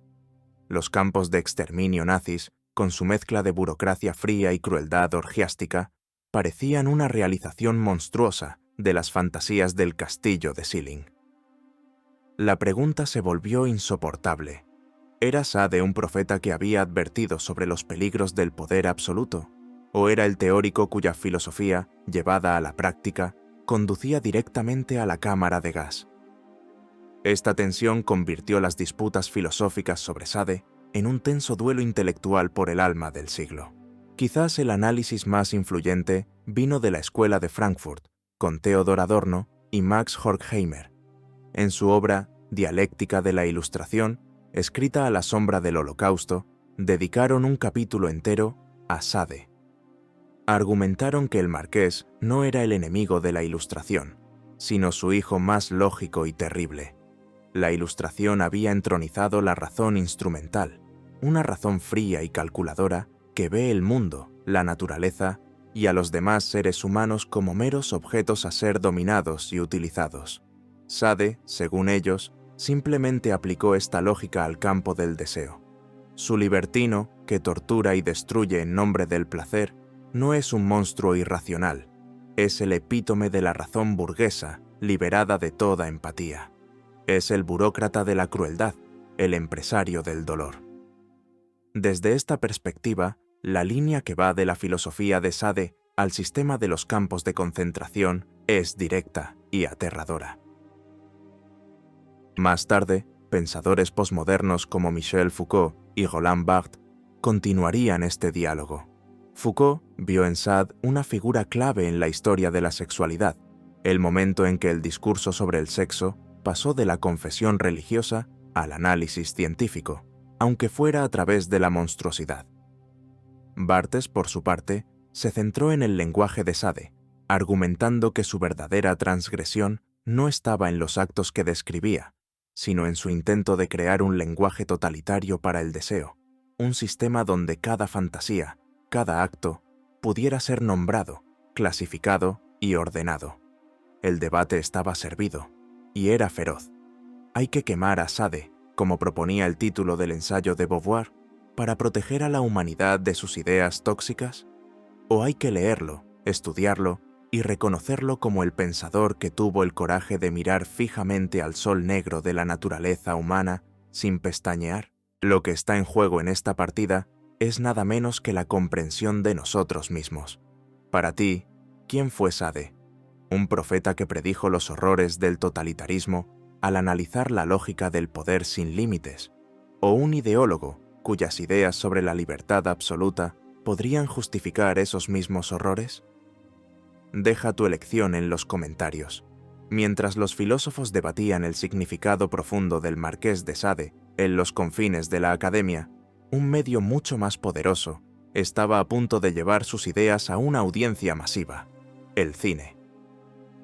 Los campos de exterminio nazis con su mezcla de burocracia fría y crueldad orgiástica, parecían una realización monstruosa de las fantasías del castillo de Sealing. La pregunta se volvió insoportable. ¿Era Sade un profeta que había advertido sobre los peligros del poder absoluto? ¿O era el teórico cuya filosofía, llevada a la práctica, conducía directamente a la cámara de gas? Esta tensión convirtió las disputas filosóficas sobre Sade en un tenso duelo intelectual por el alma del siglo. Quizás el análisis más influyente vino de la Escuela de Frankfurt, con Theodor Adorno y Max Horkheimer. En su obra Dialéctica de la Ilustración, escrita a la sombra del Holocausto, dedicaron un capítulo entero a Sade. Argumentaron que el marqués no era el enemigo de la Ilustración, sino su hijo más lógico y terrible. La Ilustración había entronizado la razón instrumental, una razón fría y calculadora que ve el mundo, la naturaleza y a los demás seres humanos como meros objetos a ser dominados y utilizados. Sade, según ellos, simplemente aplicó esta lógica al campo del deseo. Su libertino, que tortura y destruye en nombre del placer, no es un monstruo irracional, es el epítome de la razón burguesa, liberada de toda empatía. Es el burócrata de la crueldad, el empresario del dolor. Desde esta perspectiva, la línea que va de la filosofía de Sade al sistema de los campos de concentración es directa y aterradora. Más tarde, pensadores posmodernos como Michel Foucault y Roland Barthes continuarían este diálogo. Foucault vio en Sade una figura clave en la historia de la sexualidad, el momento en que el discurso sobre el sexo pasó de la confesión religiosa al análisis científico, aunque fuera a través de la monstruosidad. Barthes, por su parte, se centró en el lenguaje de Sade, argumentando que su verdadera transgresión no estaba en los actos que describía, sino en su intento de crear un lenguaje totalitario para el deseo, un sistema donde cada fantasía, cada acto, pudiera ser nombrado, clasificado y ordenado. El debate estaba servido, y era feroz. ¿Hay que quemar a Sade, como proponía el título del ensayo de Beauvoir, para proteger a la humanidad de sus ideas tóxicas? ¿O hay que leerlo, estudiarlo y reconocerlo como el pensador que tuvo el coraje de mirar fijamente al sol negro de la naturaleza humana sin pestañear? Lo que está en juego en esta partida es nada menos que la comprensión de nosotros mismos. Para ti, ¿quién fue Sade? ¿Un profeta que predijo los horrores del totalitarismo al analizar la lógica del poder sin límites? ¿O un ideólogo cuyas ideas sobre la libertad absoluta podrían justificar esos mismos horrores? Deja tu elección en los comentarios. Mientras los filósofos debatían el significado profundo del Marqués de Sade en los confines de la academia, un medio mucho más poderoso estaba a punto de llevar sus ideas a una audiencia masiva: el cine.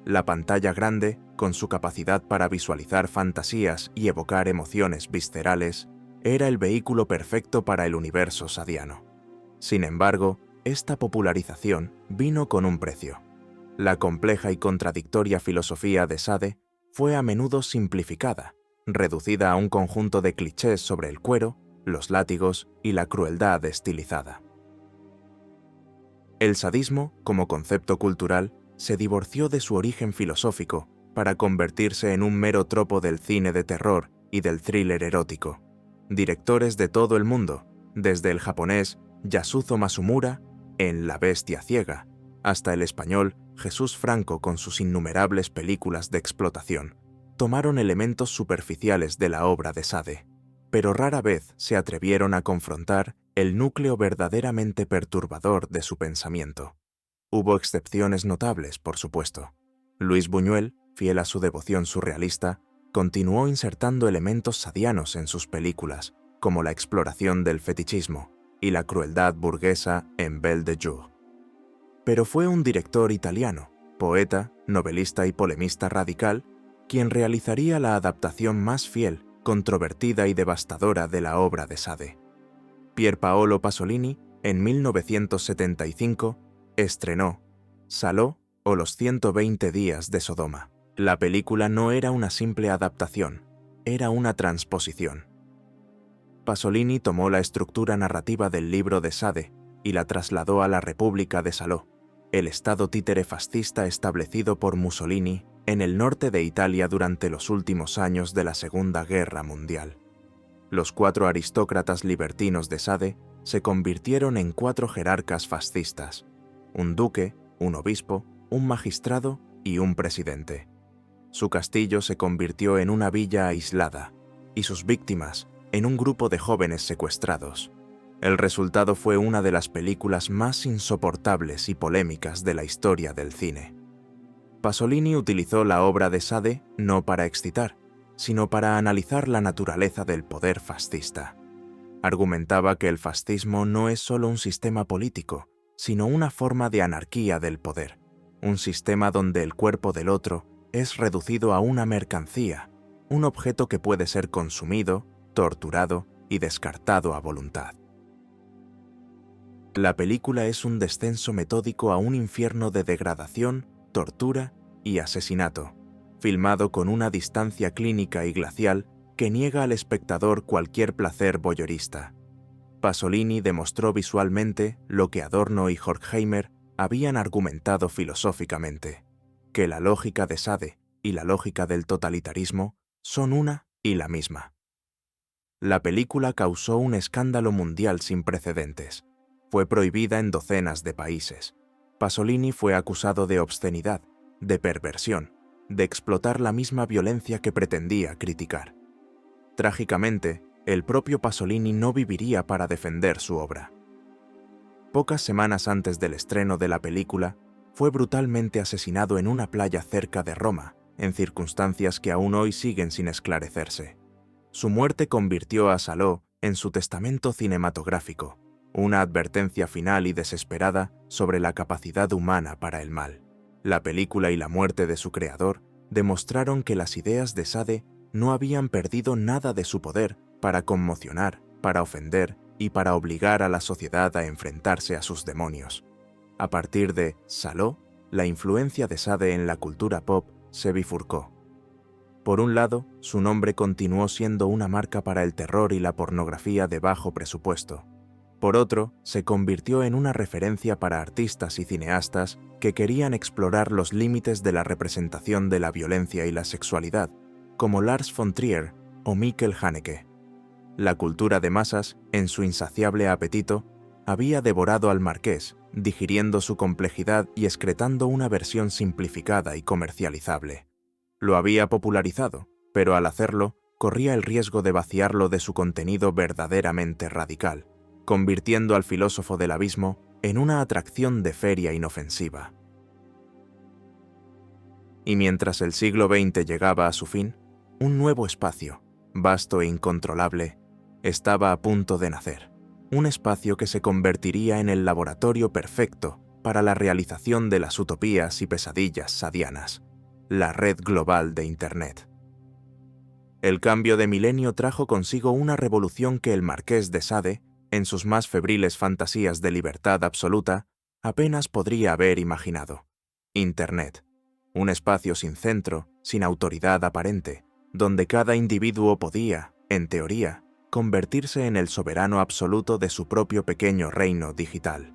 La pantalla grande, con su capacidad para visualizar fantasías y evocar emociones viscerales, era el vehículo perfecto para el universo sadiano. Sin embargo, esta popularización vino con un precio. La compleja y contradictoria filosofía de Sade fue a menudo simplificada, reducida a un conjunto de clichés sobre el cuero, los látigos y la crueldad estilizada. El sadismo, como concepto cultural, se divorció de su origen filosófico para convertirse en un mero tropo del cine de terror y del thriller erótico. Directores de todo el mundo, desde el japonés Yasuzo Masumura en La bestia ciega, hasta el español Jesús Franco con sus innumerables películas de explotación, tomaron elementos superficiales de la obra de Sade, pero rara vez se atrevieron a confrontar el núcleo verdaderamente perturbador de su pensamiento. Hubo excepciones notables, por supuesto. Luis Buñuel, fiel a su devoción surrealista, continuó insertando elementos sadianos en sus películas, como la exploración del fetichismo y la crueldad burguesa en Belle de Jour. Pero fue un director italiano, poeta, novelista y polemista radical, quien realizaría la adaptación más fiel, controvertida y devastadora de la obra de Sade. Pier Paolo Pasolini, en 1975, estrenó Salò o los 120 días de Sodoma. La película no era una simple adaptación, era una transposición. Pasolini tomó la estructura narrativa del libro de Sade y la trasladó a la República de Salò, el estado títere fascista establecido por Mussolini en el norte de Italia durante los últimos años de la Segunda Guerra Mundial. Los 4 aristócratas libertinos de Sade se convirtieron en 4 jerarcas fascistas: un duque, un obispo, un magistrado y un presidente. Su castillo se convirtió en una villa aislada y sus víctimas en un grupo de jóvenes secuestrados. El resultado fue una de las películas más insoportables y polémicas de la historia del cine. Pasolini utilizó la obra de Sade no para excitar, sino para analizar la naturaleza del poder fascista. Argumentaba que el fascismo no es solo un sistema político, sino una forma de anarquía del poder, un sistema donde el cuerpo del otro es reducido a una mercancía, un objeto que puede ser consumido, torturado y descartado a voluntad. La película es un descenso metódico a un infierno de degradación, tortura y asesinato, filmado con una distancia clínica y glacial que niega al espectador cualquier placer voyeurista. Pasolini demostró visualmente lo que Adorno y Horkheimer habían argumentado filosóficamente, que la lógica de Sade y la lógica del totalitarismo son una y la misma. La película causó un escándalo mundial sin precedentes. Fue prohibida en docenas de países. Pasolini fue acusado de obscenidad, de perversión, de explotar la misma violencia que pretendía criticar. Trágicamente, el propio Pasolini no viviría para defender su obra. Pocas semanas antes del estreno de la película, fue brutalmente asesinado en una playa cerca de Roma, en circunstancias que aún hoy siguen sin esclarecerse. Su muerte convirtió a Salò en su testamento cinematográfico, una advertencia final y desesperada sobre la capacidad humana para el mal. La película y la muerte de su creador demostraron que las ideas de Sade no habían perdido nada de su poder para conmocionar, para ofender y para obligar a la sociedad a enfrentarse a sus demonios. A partir de Salò, la influencia de Sade en la cultura pop se bifurcó. Por un lado, su nombre continuó siendo una marca para el terror y la pornografía de bajo presupuesto. Por otro, se convirtió en una referencia para artistas y cineastas que querían explorar los límites de la representación de la violencia y la sexualidad, como Lars von Trier o Michael Haneke. La cultura de masas, en su insaciable apetito, había devorado al marqués, digiriendo su complejidad y excretando una versión simplificada y comercializable. Lo había popularizado, pero al hacerlo, corría el riesgo de vaciarlo de su contenido verdaderamente radical, convirtiendo al filósofo del abismo en una atracción de feria inofensiva. Y mientras el siglo XX llegaba a su fin, un nuevo espacio, vasto e incontrolable, estaba a punto de nacer. Un espacio que se convertiría en el laboratorio perfecto para la realización de las utopías y pesadillas sadianas, la red global de Internet. El cambio de milenio trajo consigo una revolución que el marqués de Sade, en sus más febriles fantasías de libertad absoluta, apenas podría haber imaginado. Internet, un espacio sin centro, sin autoridad aparente, donde cada individuo podía, en teoría, convertirse en el soberano absoluto de su propio pequeño reino digital.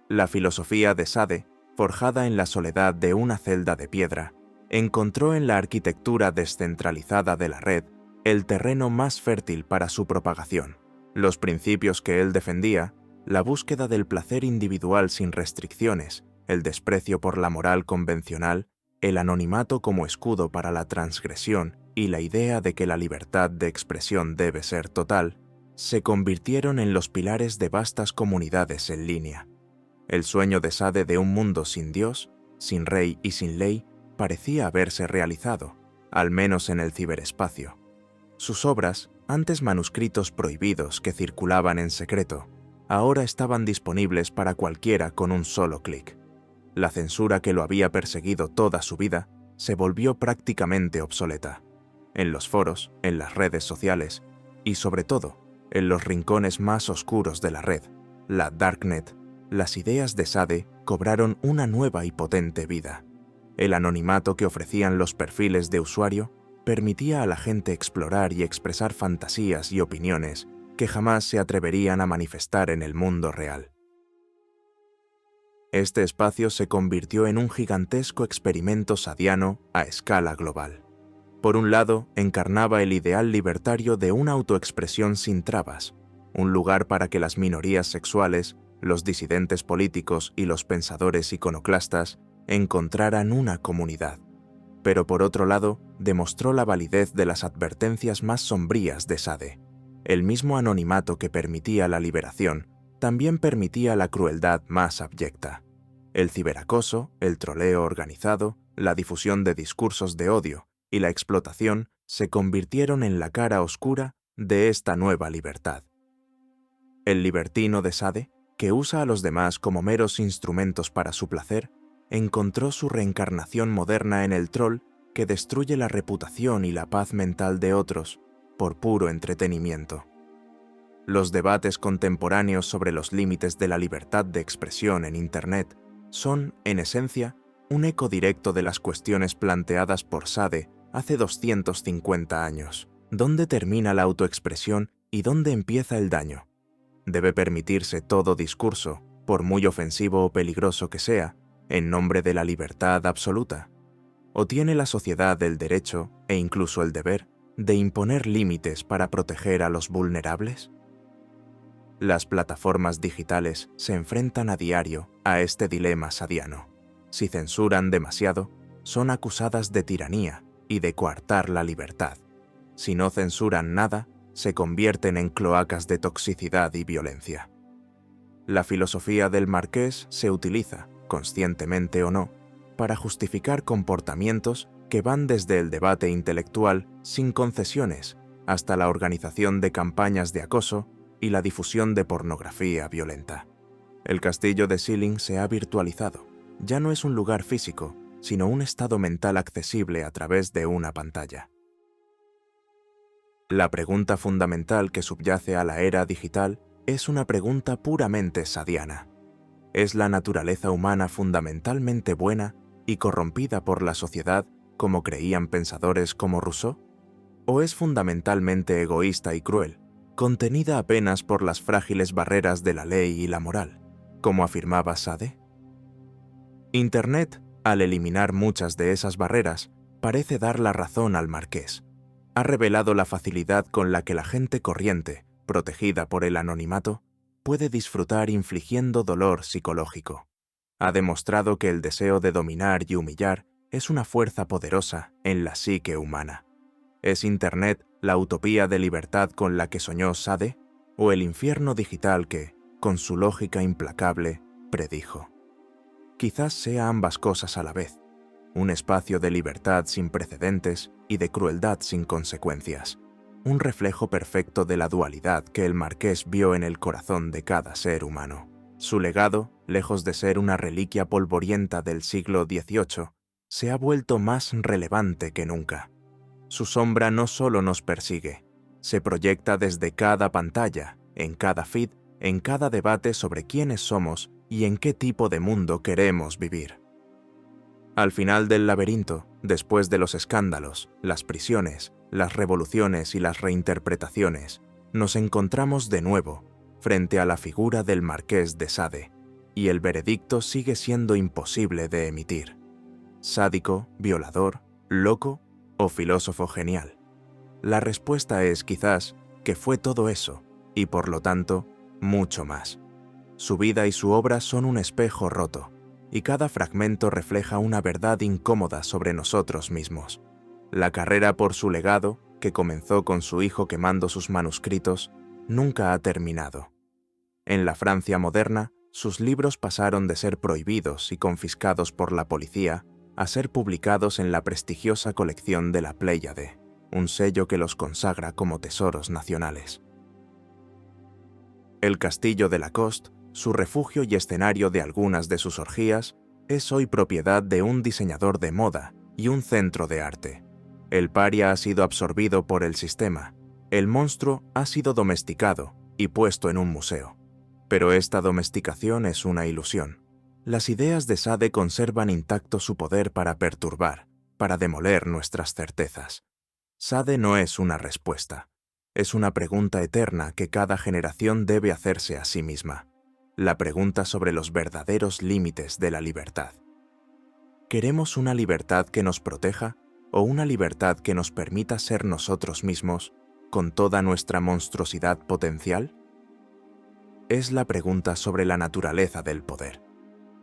La filosofía de Sade, forjada en la soledad de una celda de piedra, encontró en la arquitectura descentralizada de la red el terreno más fértil para su propagación. Los principios que él defendía, la búsqueda del placer individual sin restricciones, el desprecio por la moral convencional, el anonimato como escudo para la transgresión y la idea de que la libertad de expresión debe ser total, se convirtieron en los pilares de vastas comunidades en línea. El sueño de Sade de un mundo sin Dios, sin rey y sin ley parecía haberse realizado, al menos en el ciberespacio. Sus obras, antes manuscritos prohibidos que circulaban en secreto, ahora estaban disponibles para cualquiera con un solo clic. La censura que lo había perseguido toda su vida se volvió prácticamente obsoleta. En los foros, en las redes sociales y, sobre todo, en los rincones más oscuros de la red, la Darknet, las ideas de Sade cobraron una nueva y potente vida. El anonimato que ofrecían los perfiles de usuario permitía a la gente explorar y expresar fantasías y opiniones que jamás se atreverían a manifestar en el mundo real. Este espacio se convirtió en un gigantesco experimento sadiano a escala global. Por un lado, encarnaba el ideal libertario de una autoexpresión sin trabas, un lugar para que las minorías sexuales, los disidentes políticos y los pensadores iconoclastas encontraran una comunidad. Pero por otro lado, demostró la validez de las advertencias más sombrías de Sade. El mismo anonimato que permitía la liberación también permitía la crueldad más abyecta. El ciberacoso, el troleo organizado, la difusión de discursos de odio y la explotación se convirtieron en la cara oscura de esta nueva libertad. El libertino de Sade, que usa a los demás como meros instrumentos para su placer, encontró su reencarnación moderna en el troll que destruye la reputación y la paz mental de otros por puro entretenimiento. Los debates contemporáneos sobre los límites de la libertad de expresión en Internet son, en esencia, un eco directo de las cuestiones planteadas por Sade hace 250 años. ¿Dónde termina la autoexpresión y dónde empieza el daño? ¿Debe permitirse todo discurso, por muy ofensivo o peligroso que sea, en nombre de la libertad absoluta? ¿O tiene la sociedad el derecho, e incluso el deber, de imponer límites para proteger a los vulnerables? Las plataformas digitales se enfrentan a diario a este dilema sadiano. Si censuran demasiado, son acusadas de tiranía y de coartar la libertad. Si no censuran nada, se convierten en cloacas de toxicidad y violencia. La filosofía del marqués se utiliza, conscientemente o no, para justificar comportamientos que van desde el debate intelectual sin concesiones hasta la organización de campañas de acoso y la difusión de pornografía violenta. El castillo de Schilling se ha virtualizado. Ya no es un lugar físico, sino un estado mental accesible a través de una pantalla. La pregunta fundamental que subyace a la era digital es una pregunta puramente sadiana. ¿Es la naturaleza humana fundamentalmente buena y corrompida por la sociedad como creían pensadores como Rousseau? ¿O es fundamentalmente egoísta y cruel, contenida apenas por las frágiles barreras de la ley y la moral, como afirmaba Sade? Internet, al eliminar muchas de esas barreras, parece dar la razón al marqués. Ha revelado la facilidad con la que la gente corriente, protegida por el anonimato, puede disfrutar infligiendo dolor psicológico. Ha demostrado que el deseo de dominar y humillar es una fuerza poderosa en la psique humana. ¿Es Internet la utopía de libertad con la que soñó Sade, o el infierno digital que, con su lógica implacable, predijo? Quizás sea ambas cosas a la vez, un espacio de libertad sin precedentes y de crueldad sin consecuencias, un reflejo perfecto de la dualidad que el marqués vio en el corazón de cada ser humano. Su legado, lejos de ser una reliquia polvorienta del siglo XVIII, se ha vuelto más relevante que nunca. Su sombra no solo nos persigue, se proyecta desde cada pantalla, en cada feed, en cada debate sobre quiénes somos y en qué tipo de mundo queremos vivir. Al final del laberinto, después de los escándalos, las prisiones, las revoluciones y las reinterpretaciones, nos encontramos de nuevo frente a la figura del marqués de Sade, y el veredicto sigue siendo imposible de emitir. ¿Sádico, violador, loco o filósofo genial? La respuesta es quizás que fue todo eso, y por lo tanto, mucho más. Su vida y su obra son un espejo roto, y cada fragmento refleja una verdad incómoda sobre nosotros mismos. La carrera por su legado, que comenzó con su hijo quemando sus manuscritos, nunca ha terminado. En la Francia moderna, sus libros pasaron de ser prohibidos y confiscados por la policía a ser publicados en la prestigiosa colección de la Pléyade, un sello que los consagra como tesoros nacionales. El castillo de Lacoste, su refugio y escenario de algunas de sus orgías, es hoy propiedad de un diseñador de moda y un centro de arte. El paria ha sido absorbido por el sistema, el monstruo ha sido domesticado y puesto en un museo. Pero esta domesticación es una ilusión. Las ideas de Sade conservan intacto su poder para perturbar, para demoler nuestras certezas. Sade no es una respuesta. Es una pregunta eterna que cada generación debe hacerse a sí misma. La pregunta sobre los verdaderos límites de la libertad. ¿Queremos una libertad que nos proteja o una libertad que nos permita ser nosotros mismos con toda nuestra monstruosidad potencial? Es la pregunta sobre la naturaleza del poder.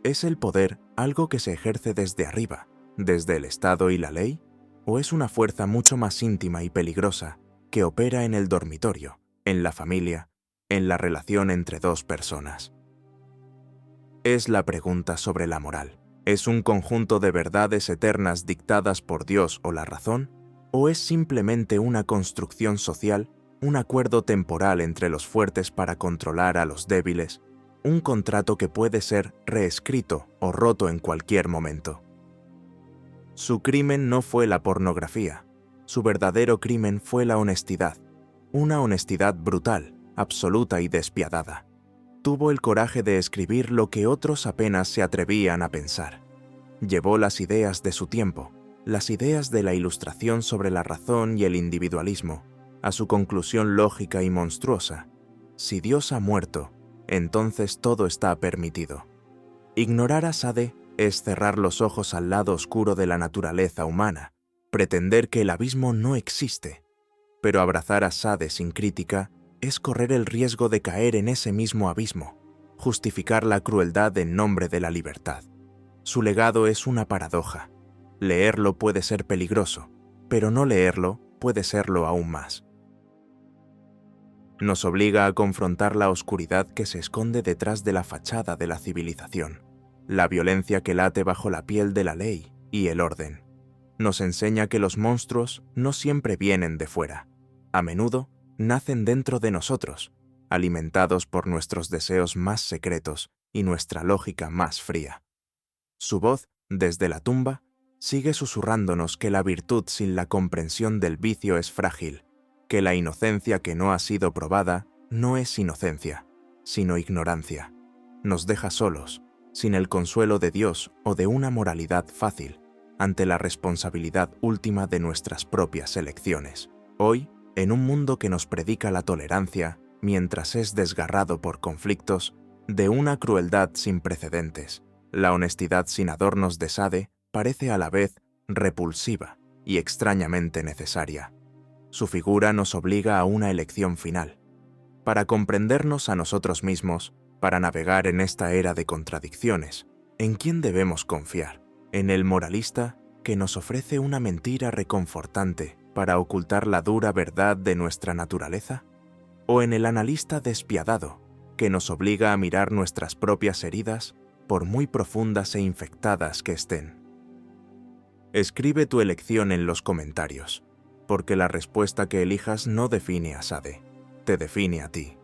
¿Es el poder algo que se ejerce desde arriba, desde el Estado y la ley? ¿O es una fuerza mucho más íntima y peligrosa que opera en el dormitorio, en la familia, en la relación entre dos personas? Es la pregunta sobre la moral. ¿Es un conjunto de verdades eternas dictadas por Dios o la razón? ¿O es simplemente una construcción social, un acuerdo temporal entre los fuertes para controlar a los débiles, un contrato que puede ser reescrito o roto en cualquier momento? Su crimen no fue la pornografía. Su verdadero crimen fue la honestidad. Una honestidad brutal, absoluta y despiadada. Tuvo el coraje de escribir lo que otros apenas se atrevían a pensar. Llevó las ideas de su tiempo, las ideas de la Ilustración sobre la razón y el individualismo, a su conclusión lógica y monstruosa. Si Dios ha muerto, entonces todo está permitido. Ignorar a Sade es cerrar los ojos al lado oscuro de la naturaleza humana, pretender que el abismo no existe. Pero abrazar a Sade sin crítica es correr el riesgo de caer en ese mismo abismo, justificar la crueldad en nombre de la libertad. Su legado es una paradoja. Leerlo puede ser peligroso, pero no leerlo puede serlo aún más. Nos obliga a confrontar la oscuridad que se esconde detrás de la fachada de la civilización, la violencia que late bajo la piel de la ley y el orden. Nos enseña que los monstruos no siempre vienen de fuera. A menudo nacen dentro de nosotros, alimentados por nuestros deseos más secretos y nuestra lógica más fría. Su voz, desde la tumba, sigue susurrándonos que la virtud sin la comprensión del vicio es frágil, que la inocencia que no ha sido probada no es inocencia, sino ignorancia. Nos deja solos, sin el consuelo de Dios o de una moralidad fácil, ante la responsabilidad última de nuestras propias elecciones. Hoy, en un mundo que nos predica la tolerancia, mientras es desgarrado por conflictos, de una crueldad sin precedentes, la honestidad sin adornos de Sade parece a la vez repulsiva y extrañamente necesaria. Su figura nos obliga a una elección final. Para comprendernos a nosotros mismos, para navegar en esta era de contradicciones, ¿en quién debemos confiar? ¿En el moralista que nos ofrece una mentira reconfortante para ocultar la dura verdad de nuestra naturaleza? ¿O en el analista despiadado que nos obliga a mirar nuestras propias heridas, por muy profundas e infectadas que estén? Escribe tu elección en los comentarios, porque la respuesta que elijas no define a Sade, te define a ti.